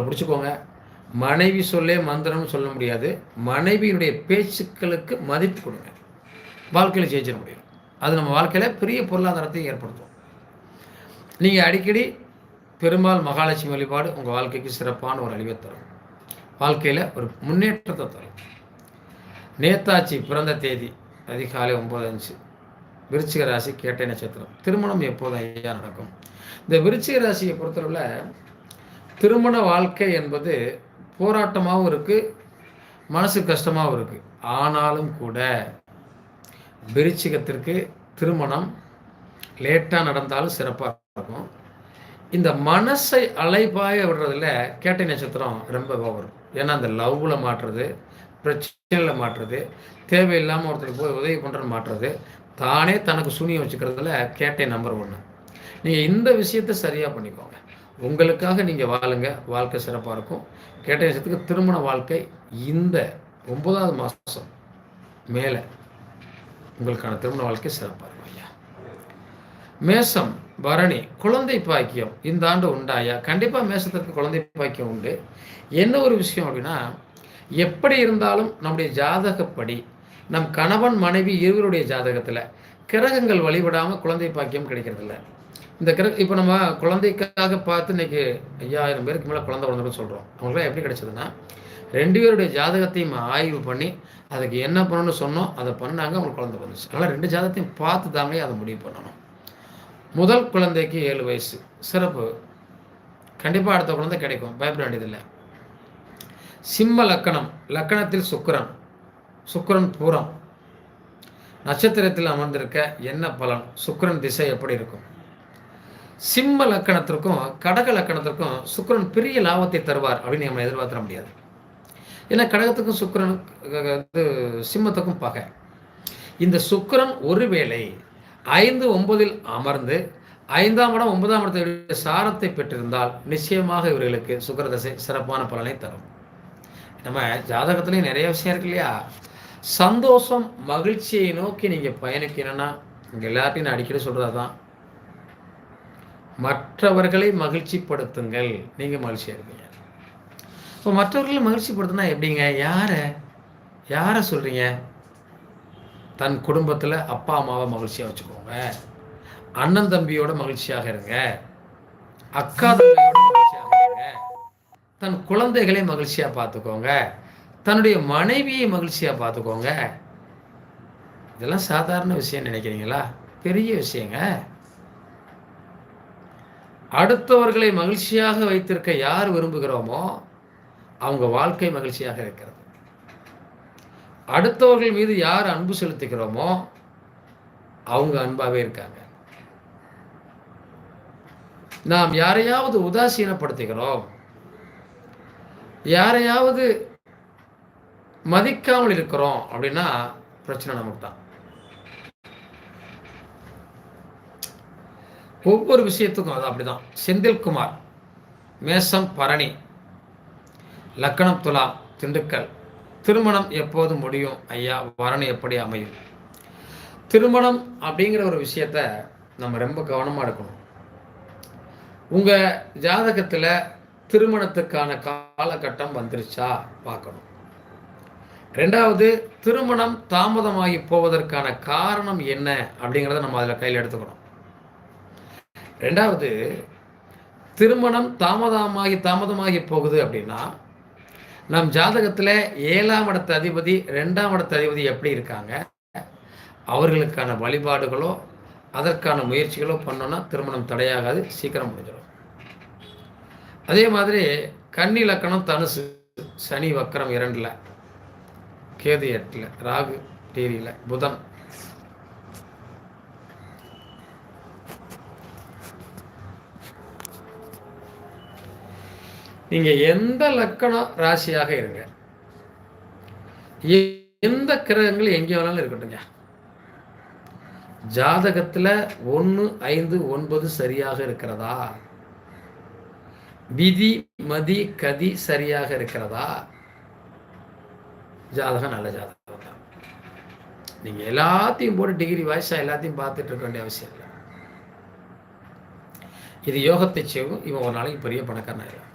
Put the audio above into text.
பிடிச்சுக்கோங்க. மனைவி சொல்லே மந்திரம்னு சொல்ல முடியாது. மனைவியினுடைய பேச்சுக்களுக்கு மதிப்பு கொடுங்க. வாழ்க்கையில் ஜெயிச்சிட முடியும். அது நம்ம வாழ்க்கையில் பெரிய பொருளாதாரத்தை ஏற்படுத்தும். நீங்கள் அடிக்கடி பெருமாள் மகாலட்சுமி வழிபாடு உங்கள் வாழ்க்கைக்கு சிறப்பான ஒரு அழிவை தரும். வாழ்க்கையில் ஒரு முன்னேற்றத்தை தரும். நேதாஜி பிறந்த தேதி அதிகாலை 9:05. விருச்சிக ராசி கேட்டை நட்சத்திரம். திருமணம் எப்போது ஐயா நடக்கும்? இந்த விருச்சிக ராசியை பொறுத்தளவில் திருமண வாழ்க்கை என்பது போராட்டமாகவும் இருக்குது, மனசு கஷ்டமாகவும் இருக்குது. ஆனாலும் கூட விருச்சிகத்திற்கு திருமணம் லேட்டாக நடந்தாலும் சிறப்பாக இருக்கும். இந்த மனசை அலைபாய விடுறதுல கேட்டை நட்சத்திரம் ரொம்ப வரும். ஏன்னா அந்த லவ்வில் மாற்றுறது, பிரச்சனையில் மாற்றுறது, தேவையில்லாமல் ஒருத்தருக்கு போய் உதவி பண்ணுறன்னு மாற்றுறது, தானே தனக்கு சூனியம் வச்சுக்கிறதுல கேட்டை நம்பர் 1. நீங்கள் இந்த விஷயத்தை சரியாக பண்ணிக்கோங்க. உங்களுக்காக நீங்கள் வாழுங்க, வாழ்க்கை சிறப்பாக இருக்கும். கேட்டை நட்சத்திரத்துக்கு திருமண வாழ்க்கை இந்த 9வது மாதம் மேலே உங்களுக்கான திருமண வாழ்க்கை சிறப்பாக இருக்கும் ஐயா. மேசம் பரணி குழந்தை பாக்கியம் இந்த ஆண்டு உண்டா ஐயா? கண்டிப்பாக மேசத்திற்கு குழந்தை பாக்கியம் உண்டு. என்ன ஒரு விஷயம் அப்படின்னா, எப்படி இருந்தாலும் நம்முடைய ஜாதகப்படி நம் கணவன் மனைவி இருவருடைய ஜாதகத்தில் கிரகங்கள் வழிபடாமல் குழந்தை பாக்கியம் கிடைக்கிறதில்ல. இந்த இப்போ நம்ம குழந்தைக்காக பார்த்து இன்னைக்கு 5000 பேருக்கு மேலே குழந்தை வளர்ந்துன்னு சொல்கிறோம். அவங்களுக்குலாம் எப்படி கிடைச்சதுன்னா, 2 பேருடைய ஜாதகத்தையும் ஆய்வு பண்ணி அதுக்கு என்ன பண்ணணும்னு சொன்னோம், அதை பண்ணாங்க, அவங்களுக்கு குழந்தை வந்துச்சு. அதனால் 2 ஜாதகத்தையும் பார்த்து தாங்க அதை முடிவு பண்ணணும். முதல் குழந்தைக்கு 7 வயசு சிறப்பு. கண்டிப்பாக அடுத்த குழந்தை கிடைக்கும், பயப்பட வேண்டியதில்லை. சிம்ம லக்கணம், லக்கணத்தில் சுக்கிரன் பூரம் நட்சத்திரத்தில் அமர்ந்திருக்க என்ன பலன்? சுக்கிரன் திசை எப்படி இருக்கும்? சிம்ம லக்கணத்திற்கும் கடக லக்கணத்திற்கும் சுக்கிரன் பெரிய லாபத்தை தருவார் அப்படின்னு நம்ம எதிர்பார்த்திட முடியாது. ஏன்னா கடகத்துக்கும் சுக்கிரன் சிம்மத்துக்கும் பகை. இந்த சுக்கிரன் ஒருவேளை 5-9 அமர்ந்து 5ஆம் இடம் 9ஆம் இடத்தை சாரத்தை பெற்றிருந்தால் நிச்சயமாக இவர்களுக்கு சுக்கிர தசை சிறப்பான பலனை தரும். நம்ம ஜாதகத்துலேயும் நிறைய விஷயம் இருக்கு இல்லையா? சந்தோஷம் மகிழ்ச்சியை நோக்கி நீங்கள் பயணிக்கணும்னா இங்கே எல்லாத்தையும் நான் அடிக்கடி சொல்கிறது தான், மற்றவர்களை மகிழ்ச்சிப்படுத்துங்கள், நீங்கள் மகிழ்ச்சியாக இருப்பீங்க. இப்போ மற்றவர்களை மகிழ்ச்சிப்படுத்தினா எப்படிங்க? யாரை சொல்கிறீங்க? தன் குடும்பத்தில் அப்பா அம்மாவை மகிழ்ச்சியாக வச்சுக்கோங்க, அண்ணன் தம்பியோட மகிழ்ச்சியாக இருங்க, அக்கா தம்பியோட மகிழ்ச்சியாக இருங்க, தன் குழந்தைகளை மகிழ்ச்சியாக பார்த்துக்கோங்க, தன்னுடைய மனைவியை மகிழ்ச்சியாக பார்த்துக்கோங்க. இதெல்லாம் சாதாரண விஷயம் நினைக்கிறீங்களா? பெரிய விஷயங்க. அடுத்தவர்களை மகிழ்ச்சியாக வைத்திருக்க யார் விரும்புகிறோமோ அவங்க வாழ்க்கை மகிழ்ச்சியாக இருக்கிறது. அடுத்தவர்கள் மீது யார் அன்பு செலுத்துகிறோமோ அவங்க அன்பாகவே இருக்காங்க. நாம் யாரையாவது உதாசீனப்படுத்துகிறோம், யாரையாவது மதிக்காமல் இருக்கிறோம் அப்படின்னா பிரச்சனை நமக்கு தான். ஒவ்வொரு விஷயத்துக்கும் அது அப்படிதான். செந்தில்குமார் மேசம் பரணி லக்கணம் துலாம் திண்டுக்கல். திருமணம் எப்போது முடியும் ஐயா? வரன் எப்படி அமையும்? திருமணம் அப்படிங்கிற ஒரு விஷயத்த நம்ம ரொம்ப கவனமாக எடுக்கணும். உங்கள் ஜாதகத்தில் திருமணத்துக்கான காலகட்டம் வந்துருச்சா பார்க்கணும். 2வது, திருமணம் தாமதமாகி போவதற்கான காரணம் என்ன அப்படிங்கிறத நம்ம அதில் கையில் எடுத்துக்கணும். 2வது, திருமணம் தாமதமாகி போகுது அப்படின்னா நம் ஜாதகத்தில் 7ஆம் இடத்து அதிபதி 2ஆம் இடத்து அதிபதி எப்படி இருக்காங்க, அவர்களுக்கான வழிபாடுகளோ அதற்கான முயற்சிகளோ பண்ணோன்னா திருமணம் தடையாகாது, சீக்கிரம் முடிஞ்சிடும். அதே மாதிரி கன்னி லக்கணம் தனுசு, சனி வக்கரம் 2ல், கேது 8ல், ராகு டிவியில், புதன். நீங்க எந்த லக்கணம் ராசியாக இருங்க, எந்த கிரகங்கள் எங்கே வேணாலும் இருக்கட்டுங்க, ஜாதகத்துல 1, 5, 9 சரியாக இருக்கிறதா, விதி மதி கதி சரியாக இருக்கிறதா, ஜாதகம் நல்ல ஜாதகம் தான். நீங்க எல்லாத்தையும் போட்டு டிகிரி வாய்ஸா எல்லாத்தையும் பார்த்துட்டு இருக்க வேண்டிய அவசியம் இல்லை. இது யோகத்தை செய்யும். இவன் ஒரு நாளைக்கு பெரிய பணக்காரன் ஆயிடும்.